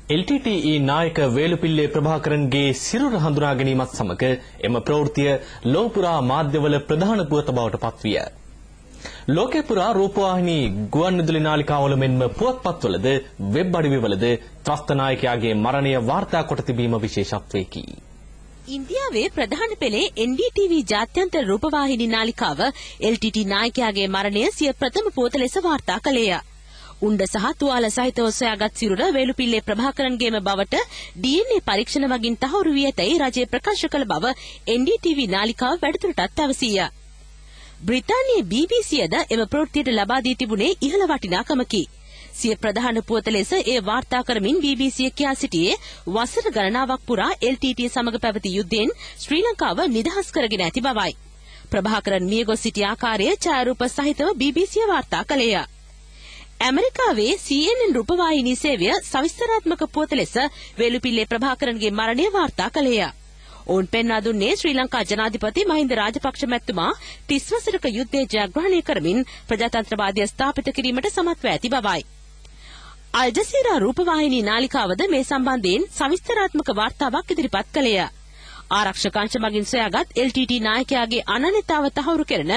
LTTE නායක වේලුපිල්ලේ ප්‍රභාකරන්ගේ සිරුර හඳුනා ගැනීමත් සමග එම ප්‍රවෘත්තිය ලෝපුරා මාධ්‍යවල ප්‍රධාන පුවත බවට පත්විය. ලෝකේ පුරා රූපවාහිනී ගුවන්විදුලි නාලිකාවල මෙන්ම පුවත්පත්වලද වෙබ් අඩවිවලද ත්‍රස්ත නායකයාගේ මරණය වාර්තා කොට තිබීම විශේෂත්වයකි. ඉන්දියාවේ ප්‍රධාන පෙළේ NDTV ජාත්‍යන්තර රූපවාහිනී නාලිකාව LTT නායකයාගේ මරණය සිය ප්‍රථම පුවත ලෙස වාර්තා කළේය. උණ්ඩ සහ තුවාල සහිතව සොයාගත් සිරුර වේලුපිල්ලේ ප්‍රභාකරන්ගේම බවට DNA පරීක්ෂණ වගින් තහවුරු වී ඇතැයි රජය ප්‍රකාශ කළ බව NDTV නාලිකාව වැඩිදුරටත් පැවසීය. බ්‍රිතාන්‍යයේ BBCද එම ප්‍රවෘත්තියට ලබා දී තිබුණේ ඉහළ වටිනාකමකි. සිය ප්‍රධාන පුවත ලෙස ඒ වාර්තා කරමින් BBC කියා සිටියේ වසර ගණනාවක් පුරා LTT සමග පැවති යුද්ධයෙන් ශ්‍රී ලංකාව නිදහස් කරගෙන ඇති බවයි. ප්‍රභාකරන් මියගොස් සිටි ආකාරය ඡායාරූප සහිතව BBC වාර්තා කළේය. ඇමරිකාවේ CNN රූපවාහිනී සේවය සවිස්තරාත්මක පුවත ලෙස වේලුපිල්ලේ ප්‍රභාකරන්ගේ මරණය වාර්තා කළේය. ඔවුන් පෙන්වා දුන්නේ ශ්‍රී ලංකා ජනාධිපති මහින්ද රාජපක්ෂ මැතිතුමා 30 වසරක යුද්ධය ජයග්‍රහණය කරමින් ප්‍රජාතන්ත්‍රවාදය ස්ථාපිත කිරීමට සමත්ව ඇති බවයි. අල් ජසීරා රූපවාහිනී නාලිකාවද මේ සම්බන්ධයෙන් සවිස්තරාත්මක වාර්තාවක් ඉදිරිපත් කළේය. ආරක්ෂක අංශ මගින් සොයාගත් LTT නායකයාගේ අනන්‍යතාව තහවුරු කරන